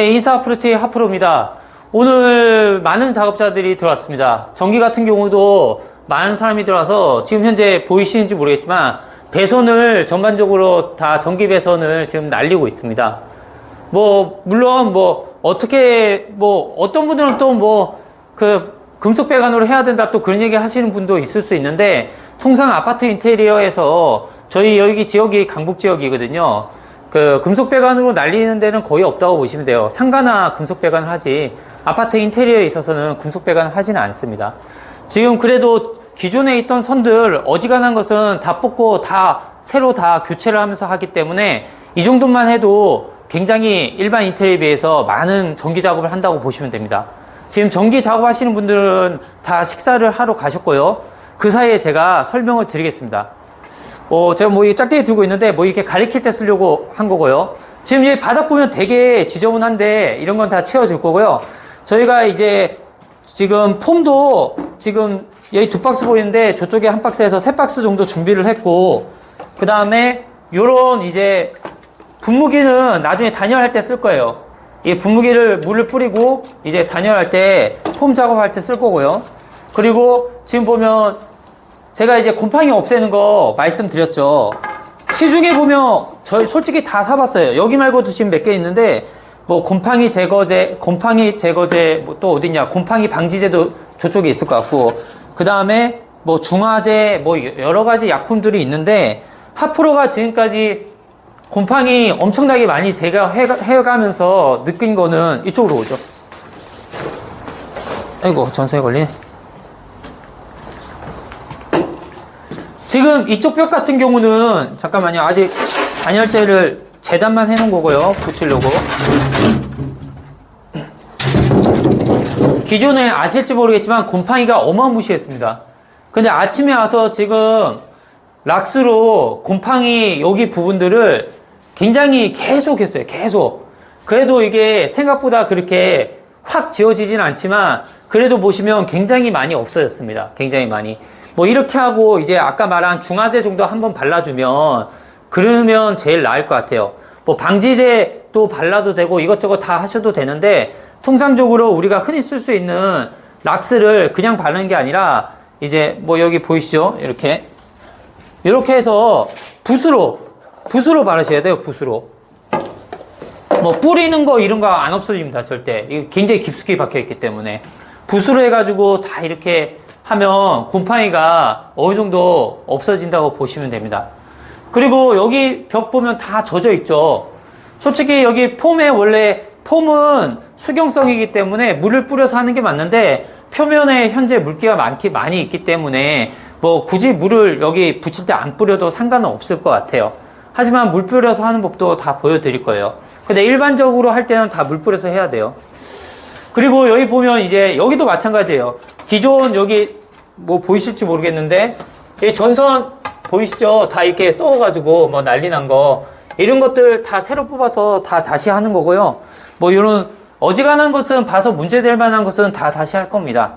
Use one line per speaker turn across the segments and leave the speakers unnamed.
네, 인사프로트의 하프로입니다. 오늘 많은 작업자들이 들어왔습니다. 전기 같은 경우도 많은 사람이 들어와서 지금 현재 보이시는지 모르겠지만 배선을 전반적으로 다 전기 배선을 지금 날리고 있습니다. 물론 어떻게 어떤 분들은 또 금속 배관으로 해야 된다 또 그런 얘기 하시는 분도 있을 수 있는데, 통상 아파트 인테리어에서 저희 여기 지역이 강북 지역이거든요. 금속 배관으로 날리는 데는 거의 없다고 보시면 돼요. 상가나 금속 배관을 하지 아파트 인테리어에 있어서는 금속 배관을 하지는 않습니다. 지금 그래도 기존에 있던 선들 어지간한 것은 다 뽑고 새로 다 교체를 하면서 하기 때문에 이 정도만 해도 굉장히 일반 인테리어에 비해서 많은 전기 작업을 한다고 보시면 됩니다. 지금 전기 작업하시는 분들은 다 식사를 하러 가셨고요. 그 사이에 제가 설명을 드리겠습니다. 제가 이 짝대기 들고 있는데 이렇게 가리킬 때 쓰려고 한 거고요. 지금 여기 바닥 보면 되게 지저분한데 이런 건 다 채워줄 거고요. 저희가 이제 지금 폼도 지금 여기 2박스 보이는데 저쪽에 한 박스에서 3박스 정도 준비를 했고, 그 다음에 요런 이제 분무기는 나중에 단열할 때 쓸 거예요. 이 분무기를 물을 뿌리고 이제 단열할 때 폼 작업할 때 쓸 거고요. 그리고 지금 보면 제가 이제 곰팡이 없애는 거 말씀드렸죠. 시중에 보면 저희 솔직히 다 사봤어요. 여기 말고도 지금 몇 개 있는데 곰팡이 제거제 또 어딨냐, 곰팡이 방지제도 저쪽에 있을 것 같고, 그 다음에 중화제 여러 가지 약품들이 있는데, 하프로가 지금까지 곰팡이 엄청나게 많이 제거해가면서 느낀 거는 이쪽으로 오죠. 아이고, 전선에 걸리네. 지금 이쪽 벽 같은 경우는 잠깐만요. 아직 단열재를 재단만 해놓은 거고요. 붙이려고. 기존에 아실지 모르겠지만 곰팡이가 어마무시했습니다. 근데 아침에 와서 지금 락스로 곰팡이 여기 부분들을 굉장히 계속 했어요. 계속. 그래도 이게 생각보다 그렇게 확 지워지진 않지만 그래도 보시면 굉장히 많이 없어졌습니다. 굉장히 많이. 이렇게 하고 이제 아까 말한 중화제 정도 한번 발라주면 그러면 제일 나을 것 같아요. 방지제도 발라도 되고 이것저것 다 하셔도 되는데, 통상적으로 우리가 흔히 쓸 수 있는 락스를 그냥 바르는 게 아니라 이제 여기 보이시죠? 이렇게 해서 붓으로 바르셔야 돼요. 붓으로. 뿌리는 거 이런 거 안 없어집니다. 절대. 이거 굉장히 깊숙이 박혀 있기 때문에 붓으로 해가지고 다 이렇게 하면 곰팡이가 어느 정도 없어진다고 보시면 됩니다. 그리고 여기 벽 보면 다 젖어 있죠. 솔직히 여기 원래 폼은 수경성이기 때문에 물을 뿌려서 하는 게 맞는데, 표면에 현재 물기가 많이 있기 때문에 굳이 물을 여기 붙일 때 안 뿌려도 상관은 없을 것 같아요. 하지만 물 뿌려서 하는 법도 다 보여드릴 거예요. 근데 일반적으로 할 때는 다 물 뿌려서 해야 돼요. 그리고 여기 보면 이제 여기도 마찬가지예요. 기존 여기 보이실지 모르겠는데 이 전선 보이시죠? 다 이렇게 썩어가지고 난리 난 거, 이런 것들 다 새로 뽑아서 다시 하는 거고요. 이런 어지간한 것은 봐서 문제될 만한 것은 다 다시 할 겁니다.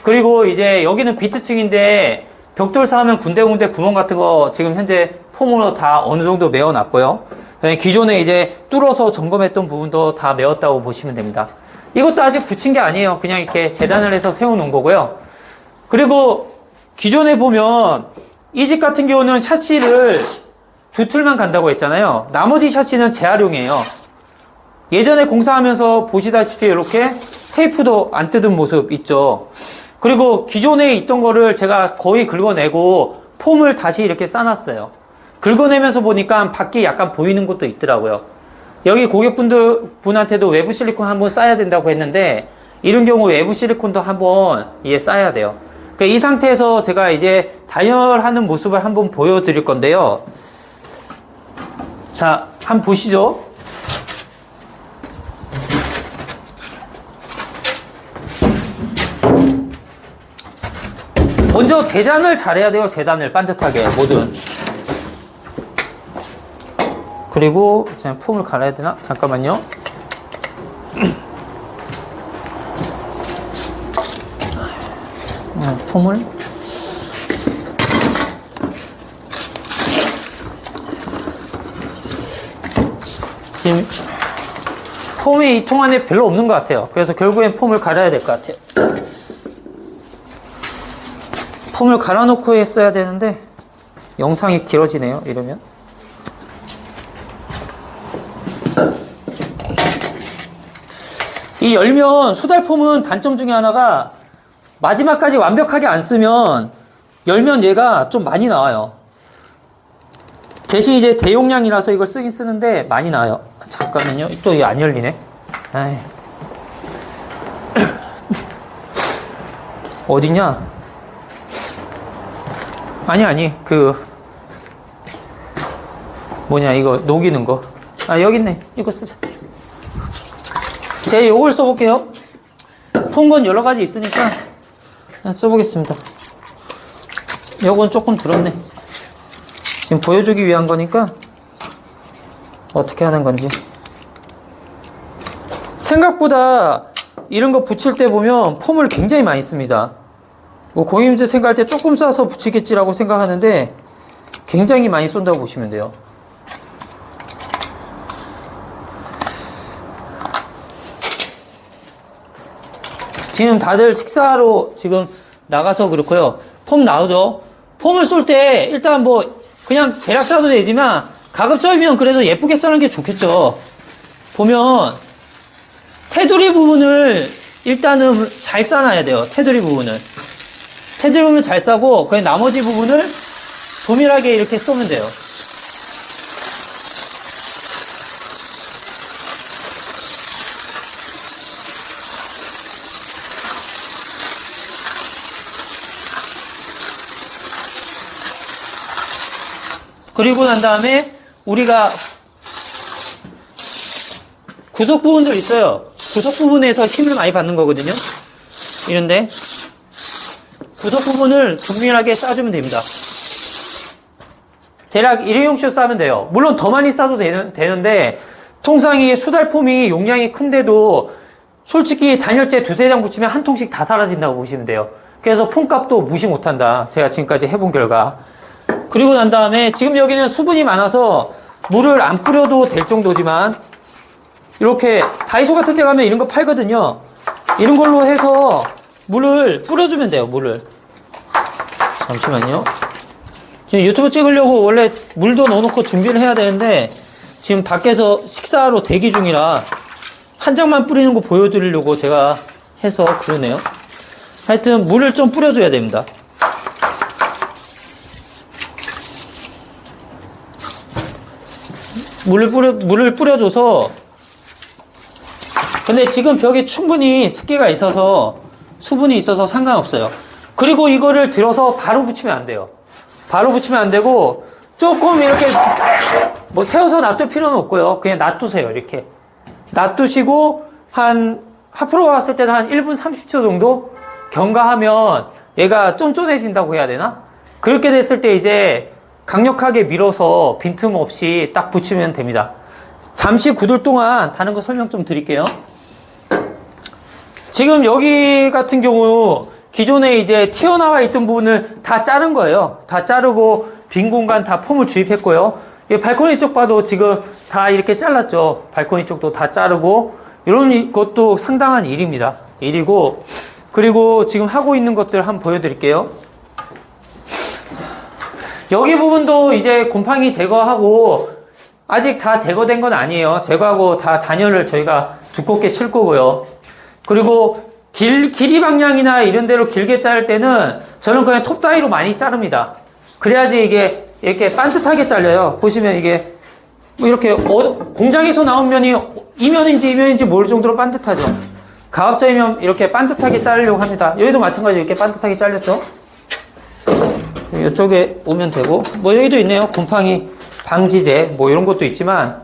그리고 이제 여기는 비트층인데 벽돌 사하면 군데군데 구멍 같은 거 지금 현재 폼으로 다 어느 정도 메워놨고요. 기존에 이제 뚫어서 점검했던 부분도 다 메웠다고 보시면 됩니다. 이것도 아직 붙인 게 아니에요. 그냥 이렇게 재단을 해서 세워놓은 거고요. 그리고 기존에 보면 이 집 같은 경우는 샤시를 2틀만 간다고 했잖아요. 나머지 샤시는 재활용이에요. 예전에 공사하면서 보시다시피 이렇게 테이프도 안 뜯은 모습 있죠. 그리고 기존에 있던 거를 제가 거의 긁어내고 폼을 다시 이렇게 싸놨어요. 긁어내면서 보니까 밖이 약간 보이는 것도 있더라고요. 여기 고객분한테도 외부 실리콘 한번 싸야 된다고 했는데, 이런 경우 외부 실리콘도 한번 싸야 돼요. 이 상태에서 제가 이제 단열하는 모습을 한번 보여드릴 건데요. 자, 한번 보시죠. 먼저 재단을 잘해야 돼요. 재단을 반듯하게 뭐든. 그리고 제가 폼을 갈아야 되나? 잠깐만요. 폼을 지금 폼이 이 통 안에 별로 없는 것 같아요. 그래서 결국엔 폼을 갈아야 될 것 같아요. 폼을 갈아놓고 했어야 되는데 영상이 길어지네요. 이러면 이 열면 수달폼은 단점 중에 하나가 마지막까지 완벽하게 안 쓰면 열면 얘가 좀 많이 나와요. 대신 이제 대용량이라서 이걸 쓰긴 쓰는데 많이 나와요. 잠깐만요. 또 이게 안 열리네. 아이. 어디냐? 아니 뭐냐 이거 녹이는 거. 아 여기 있네. 이거 쓰자. 제가 요걸 써볼게요. 폼건 여러 가지 있으니까 써보겠습니다. 요건 조금 들었네. 지금 보여주기 위한 거니까 어떻게 하는 건지. 생각보다 이런 거 붙일 때 보면 폼을 굉장히 많이 씁니다. 뭐 고객님들 생각할 때 조금 싸서 붙이겠지라고 생각하는데 굉장히 많이 쏜다고 보시면 돼요. 지금 다들 식사로 지금 나가서 그렇고요. 폼 나오죠? 폼을 쏠 때 일단 뭐 그냥 대략 쏴도 되지만 가급적이면 그래도 예쁘게 쏘는 게 좋겠죠. 보면 테두리 부분을 일단은 잘 쏴놔야 돼요. 테두리 부분을 잘 쏴고 그냥 나머지 부분을 조밀하게 이렇게 쏘면 돼요. 그리고 난 다음에 우리가 구석 부분들 있어요. 구석 부분에서 힘을 많이 받는 거거든요. 이런데 구석 부분을 정밀하게 쏴주면 됩니다. 대략 일회용쇼 쏴면 돼요. 물론 더 많이 쏴도 되는데 통상 이 수달폼이 용량이 큰데도 솔직히 단열재 두세 장 붙이면 한 통씩 다 사라진다고 보시면 돼요. 그래서 폼값도 무시 못한다. 제가 지금까지 해본 결과. 그리고 난 다음에 지금 여기는 수분이 많아서 물을 안 뿌려도 될 정도지만 이렇게 다이소 같은 데 가면 이런 거 팔거든요. 이런 걸로 해서 물을 뿌려주면 돼요. 물을. 잠시만요. 지금 유튜브 찍으려고 원래 물도 넣어놓고 준비를 해야 되는데 지금 밖에서 식사로 대기 중이라 한 장만 뿌리는 거 보여드리려고 제가 해서 그러네요. 하여튼 물을 좀 뿌려줘야 됩니다. 물을 뿌려줘서 근데 지금 벽에 충분히 습기가 있어서 수분이 있어서 상관없어요. 그리고 이거를 들어서 바로 붙이면 안 돼요. 바로 붙이면 안 되고 조금 이렇게 뭐 세워서 놔둘 필요는 없고요. 그냥 놔두세요. 이렇게 놔두시고 한 앞으로 왔을 때는 한 1분 30초 정도 경과하면 얘가 쫀쫀해진다고 해야 되나? 그렇게 됐을 때 이제 강력하게 밀어서 빈틈없이 딱 붙이면 됩니다. 잠시 굳을 동안 다른 거 설명 좀 드릴게요. 지금 여기 같은 경우 기존에 이제 튀어나와 있던 부분을 다 자른 거예요. 다 자르고 빈 공간 다 폼을 주입했고요. 이 발코니 쪽 봐도 지금 다 이렇게 잘랐죠. 발코니 쪽도 다 자르고 이런 것도 상당한 일입니다. 일이고 그리고 지금 하고 있는 것들 한번 보여드릴게요. 여기 부분도 이제 곰팡이 제거하고 아직 다 제거된 건 아니에요. 제거하고 다 단열을 저희가 두껍게 칠 거고요. 그리고 길이 방향이나 이런 데로 길게 자를 때는 저는 그냥 톱 따위로 많이 자릅니다. 그래야지 이게 이렇게 반듯하게 잘려요. 보시면 이게 뭐 이렇게 공장에서 나온 면이 이면인지 이면인지 모를 정도로 반듯하죠. 가업자이면 이렇게 반듯하게 자르려고 합니다. 여기도 마찬가지로 이렇게 반듯하게 잘렸죠. 이쪽에 오면 되고 뭐 여기도 있네요. 곰팡이 방지제 뭐 이런 것도 있지만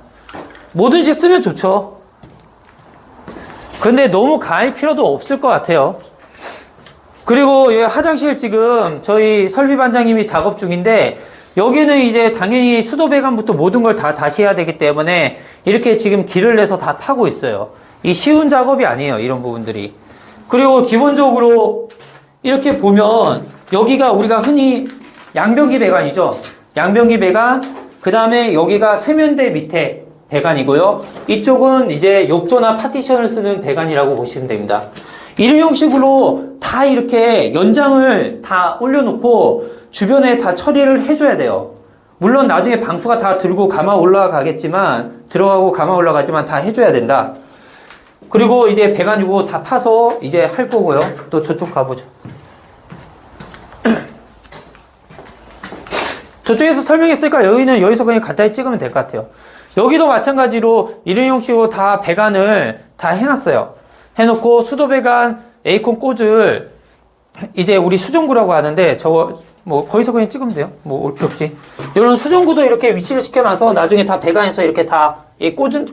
뭐든지 쓰면 좋죠. 근데 너무 가할 필요도 없을 것 같아요. 그리고 여기 화장실 지금 저희 설비 반장님이 작업 중인데 여기는 이제 당연히 수도 배관부터 모든 걸 다 다시 해야 되기 때문에 이렇게 지금 길을 내서 다 파고 있어요. 이 쉬운 작업이 아니에요. 이런 부분들이. 그리고 기본적으로 이렇게 보면 여기가 우리가 흔히 양변기 배관이죠. 양변기 배관, 그 다음에 여기가 세면대 밑에 배관이고요. 이쪽은 이제 욕조나 파티션을 쓰는 배관이라고 보시면 됩니다. 이런 형식으로 다 이렇게 연장을 다 올려놓고 주변에 다 처리를 해줘야 돼요. 물론 나중에 방수가 다 들고 감아 올라가겠지만, 들어가고 감아 올라가지만 다 해줘야 된다. 그리고 이제 배관이고 다 파서 이제 할 거고요. 또 저쪽 가보죠. 저쪽에서 설명했으니까 여기서 그냥 간단히 찍으면 될 것 같아요. 여기도 마찬가지로 이런 형식으로 다 배관을 다 해놨어요. 해놓고 수도 배관 에이콘 꽂을 이제 우리 수정구라고 하는데 저거 뭐 거기서 그냥 찍으면 돼요. 뭐 올 필요 없이. 이런 수정구도 이렇게 위치를 시켜놔서 나중에 다 배관에서 이렇게 다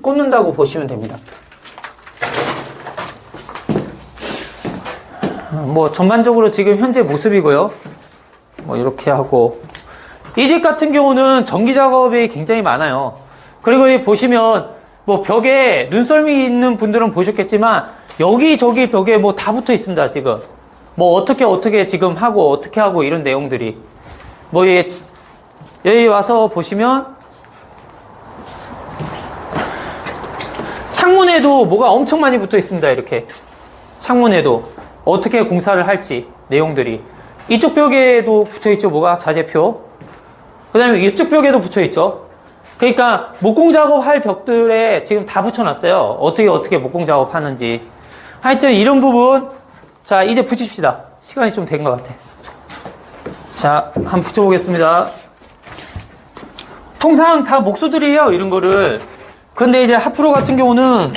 꽂는다고 보시면 됩니다. 뭐 전반적으로 지금 현재 모습이고요. 뭐 이렇게 하고 이 집 같은 경우는 전기 작업이 굉장히 많아요. 그리고 여기 보시면 뭐 벽에 눈썰미 있는 분들은 보셨겠지만 여기저기 벽에 뭐 다 붙어 있습니다. 지금 뭐 어떻게 지금 하고 어떻게 하고 이런 내용들이 뭐 여기 와서 보시면 창문에도 뭐가 엄청 많이 붙어 있습니다. 이렇게 창문에도 어떻게 공사를 할지 내용들이 이쪽 벽에도 붙어 있죠. 뭐가 자재표. 그 다음에 이쪽 벽에도 붙어 있죠. 그러니까 목공 작업할 벽들에 지금 다 붙여놨어요. 어떻게 목공 작업하는지. 하여튼 이런 부분 자 이제 붙입시다. 시간이 좀 된 것 같아. 자 한번 붙여보겠습니다. 통상 다 목수들이 해요. 이런 거를. 근데 이제 하프로 같은 경우는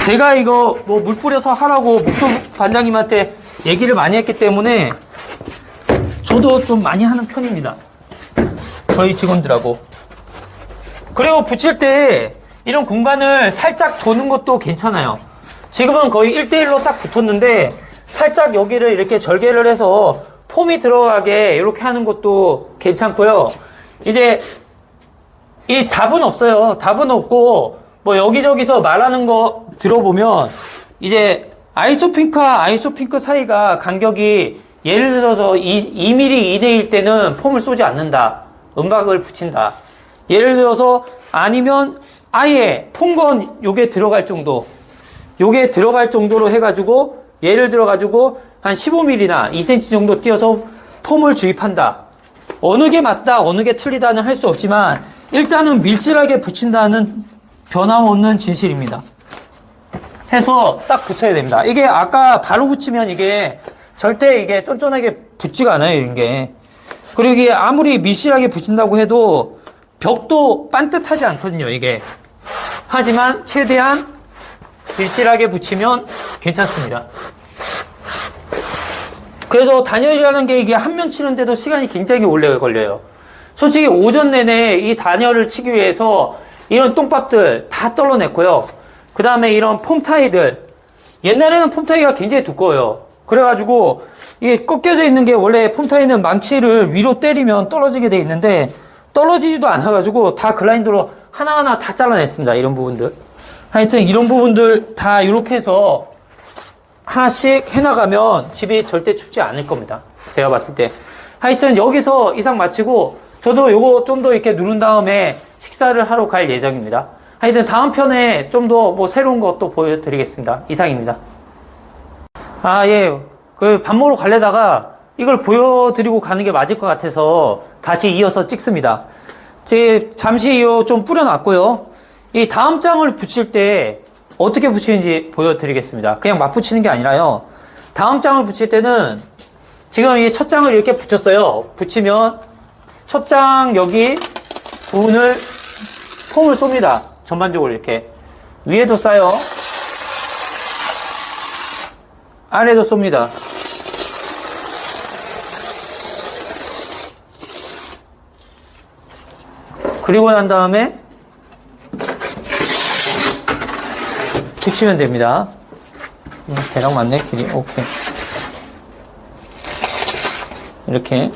제가 이거 뭐 물 뿌려서 하라고 목수 반장님한테 얘기를 많이 했기 때문에 저도 좀 많이 하는 편입니다. 저희 직원들하고. 그리고 붙일 때 이런 공간을 살짝 도는 것도 괜찮아요. 지금은 거의 1대1로 딱 붙었는데 살짝 여기를 이렇게 절개를 해서 폼이 들어가게 이렇게 하는 것도 괜찮고요. 이제 이 답은 없어요. 답은 없고 뭐 여기저기서 말하는 거 들어보면 이제 아이소핑크와 아이소핑크 사이가 간격이 예를 들어서 2mm 2대1 때는 폼을 쏘지 않는다. 음박을 붙인다. 예를 들어서 아니면 아예 폼건 요게 들어갈 정도 요게 들어갈 정도로 해가지고 예를 들어가지고 한 15mm나 2cm 정도 띄어서 폼을 주입한다. 어느 게 맞다 어느 게 틀리다는 할 수 없지만 일단은 밀실하게 붙인다는 변함없는 진실입니다. 해서 딱 붙여야 됩니다. 이게 아까 바로 붙이면 이게 절대 이게 쫀쫀하게 붙지가 않아요. 이런 게. 그리고 이게 아무리 밀실하게 붙인다고 해도 벽도 반듯하지 않거든요. 이게. 하지만 최대한 밀실하게 붙이면 괜찮습니다. 그래서 단열이라는 게 이게 한 면 치는데도 시간이 굉장히 오래 걸려요. 솔직히 오전 내내 이 단열을 치기 위해서 이런 똥밥들 다 떨어냈고요. 그 다음에 이런 폼타이들. 옛날에는 폼타이가 굉장히 두꺼워요. 그래가지고 이게 꺾여져 있는 게 원래 폼타이는 망치를 위로 때리면 떨어지게 돼 있는데 떨어지지도 않아가지고 다 글라인더로 하나하나 다 잘라냈습니다. 이런 부분들. 하여튼 이런 부분들 다 이렇게 해서 하나씩 해나가면 집이 절대 춥지 않을 겁니다. 제가 봤을 때. 하여튼 여기서 이상 마치고 저도 요거 좀 더 이렇게 누른 다음에 식사를 하러 갈 예정입니다. 하여튼 다음 편에 좀 더 뭐 새로운 것도 보여드리겠습니다. 이상입니다. 예. 그 밥 먹으러 가려다가 이걸 보여드리고 가는 게 맞을 것 같아서 다시 이어서 찍습니다. 잠시 좀 뿌려놨고요. 이 다음 장을 붙일 때 어떻게 붙이는지 보여드리겠습니다. 그냥 막 붙이는 게 아니라요. 다음 장을 붙일 때는 지금 이 첫 장을 이렇게 붙였어요. 붙이면 첫 장 여기 부분을 폼을 쏩니다. 전반적으로 이렇게. 위에도 쏴요. 아래도 쏩니다. 그리고 난 다음에 붙이면 됩니다. 대략 맞네, 길이. 오케이. 이렇게.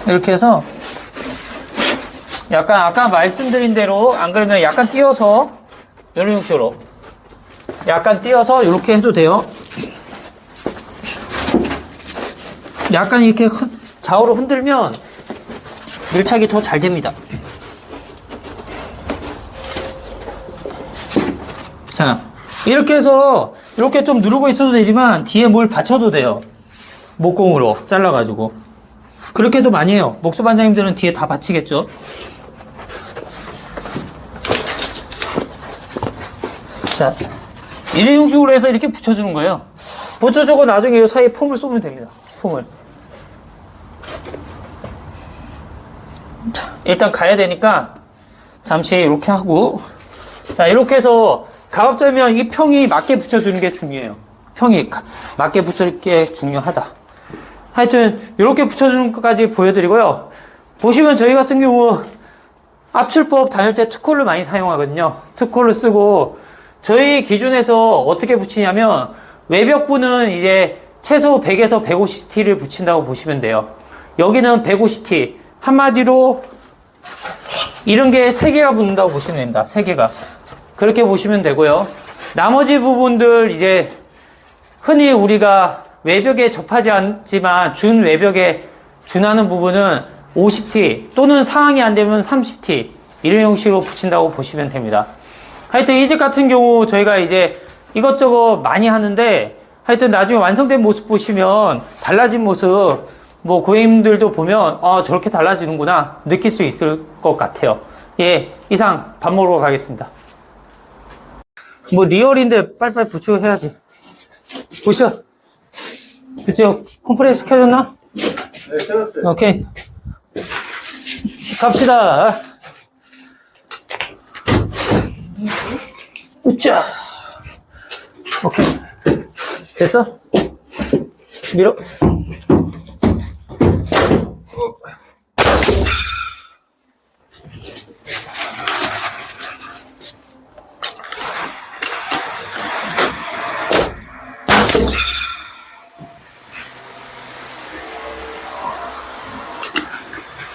이렇게 해서 약간 아까 말씀드린 대로 안 그러면 약간 띄어서 이런 형식으로 약간 띄어서 이렇게 해도 돼요. 약간 이렇게 좌우로 흔들면 밀착이 더 잘 됩니다. 자, 이렇게 해서 이렇게 좀 누르고 있어도 되지만 뒤에 뭘 받쳐도 돼요. 목공으로 잘라가지고. 그렇게도 많이 해요. 목수 반장님들은 뒤에 다 받치겠죠. 자, 일회용식으로 해서 이렇게 붙여주는 거예요. 붙여주고 나중에 이 사이에 폼을 쏘면 됩니다. 폼을. 자, 일단 가야 되니까 잠시 이렇게 하고, 자, 이렇게 해서 가급적이면 이 평이 맞게 붙여주는 게 중요해요. 평이 맞게 붙여주는 게 중요하다. 하여튼 이렇게 붙여주는 것까지 보여드리고요. 보시면 저희 같은 경우 압출법 단열재 투콜을 많이 사용하거든요. 투콜을 쓰고 저희 기준에서 어떻게 붙이냐면 외벽부는 이제 최소 100에서 150T를 붙인다고 보시면 돼요. 여기는 150T. 한마디로 이런 게 3개가 붙는다고 보시면 됩니다. 3개가. 그렇게 보시면 되고요. 나머지 부분들 이제 흔히 우리가 외벽에 접하지 않지만 준 외벽에 준하는 부분은 50T 또는 상황이 안 되면 30T 이런 형식으로 붙인다고 보시면 됩니다. 하여튼 이 집 같은 경우 저희가 이제 이것저것 많이 하는데 하여튼 나중에 완성된 모습 보시면 달라진 모습 뭐 고객님들도 보면 저렇게 달라지는구나 느낄 수 있을 것 같아요. 예, 이상 밥 먹으러 가겠습니다. 뭐 리얼인데 빨리빨리 붙이고 해야지. 보시죠. 그쵸? 컴프레스 켜졌나?
네, 켜졌어요.
오케이. 갑시다. 으쌰. 오케이. 됐어? 밀어.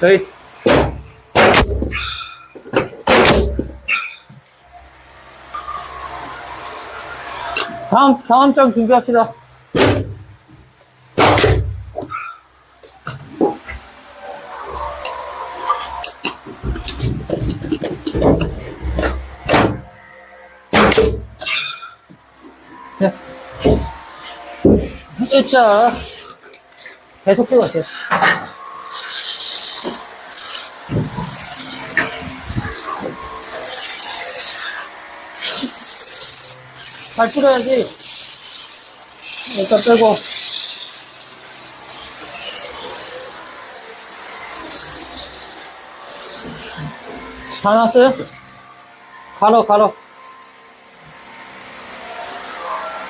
저희 다음 장 준비합시다. 됐어. 으쌰. 계속 찍어주세요. 잘 뿌려야지. 일단 빼고. 다 났어요? 갈어.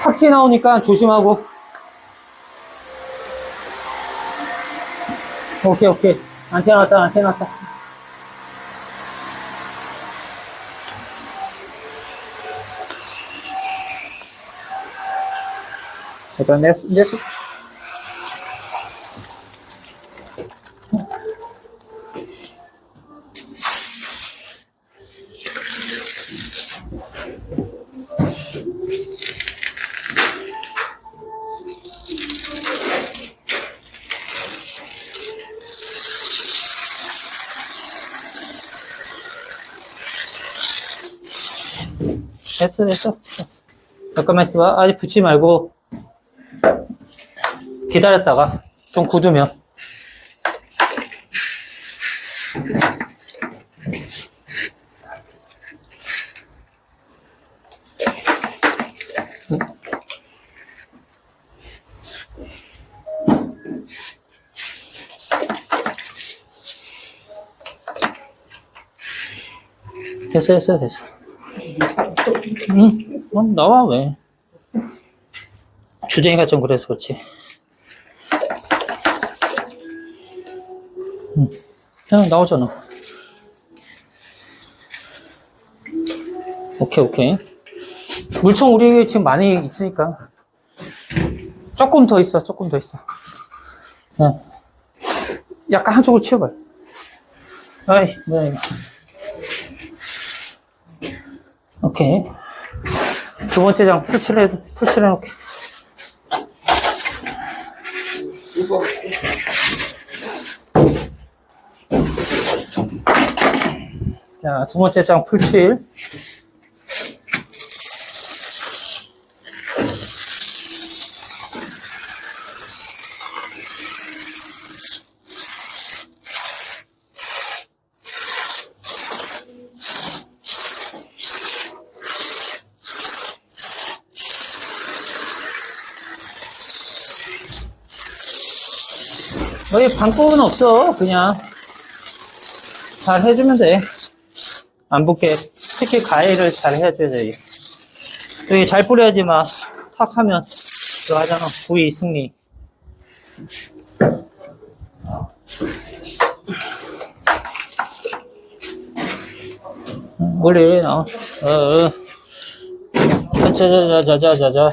팍 튀어나오니까 조심하고. 오케이. 안 튀어났다. 잠깐, 됐어. 됐어. 잠깐만 있어봐. 아직 붙이지 말고. 기다렸다가 좀 굳으면. 됐어. 나와, 왜. 주댕이가 좀 그래서 그렇지. 그냥 나오잖아. 오케이. 물총 우리 지금 많이 있으니까. 조금 더 있어. 네. 약간 한쪽으로 치워봐요. 아이씨, 뭐야, 이거. 오케이. 두 번째 장 풀칠해놓게. 자, 두 번째 장 풀칠. 여기 방법은 없어. 그냥 잘 해주면 돼. 안 붙게. 특히 가해를 잘 해줘야 돼. 여기 잘 뿌려야지 막 탁 하면 들어가잖아. 부위 승리. 머리 나와. 자자자자자자자.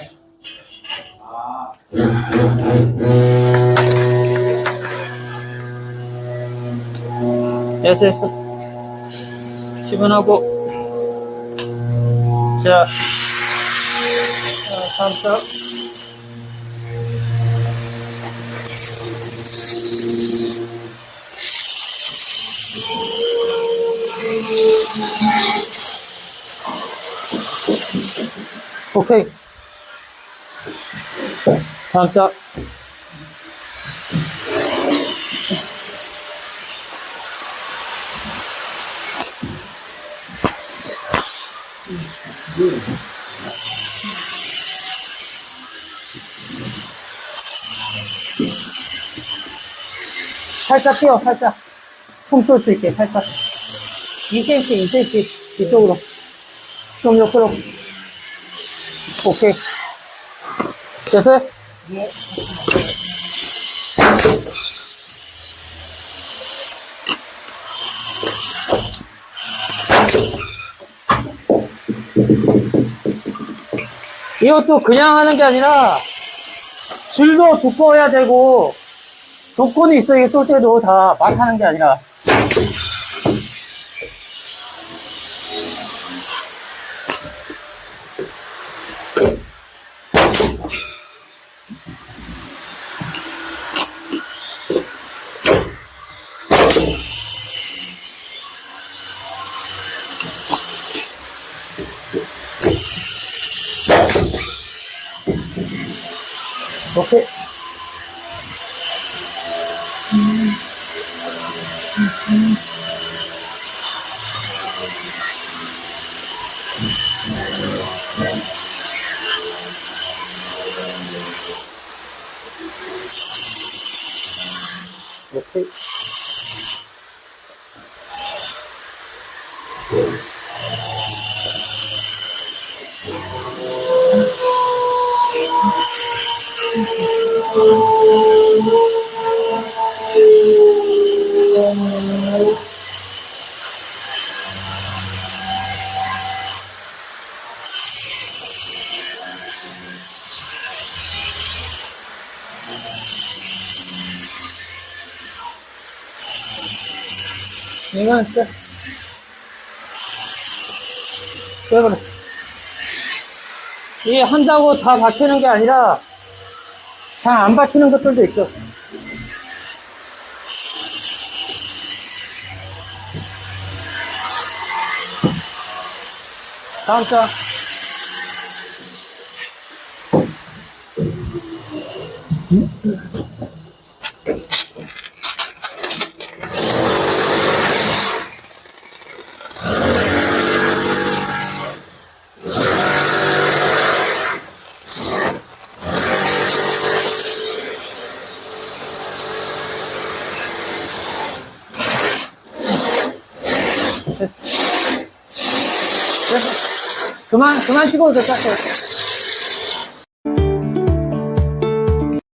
됐어. 시분하고. 자, 다음 장. 오케이. 다음 장. 살짝 뛰어, 살짝. 통 쏠 수 있게, 살짝. 2cm, 2cm. 이쪽으로. 좀 옆으로. 오케이. 됐어요? 네. 이것도 그냥 하는 게 아니라 줄도 두꺼워야 되고 조건이 있어. 이게 쏠 때도 다 막 하는 게 아니라. 오케이. 오케이. 이거는 빼버려. 이게 한다고 다 박히는 게 아니라 잘 안 박히는 것들도 있어. 다음 장. 그만 찍어도 될 것 같아요.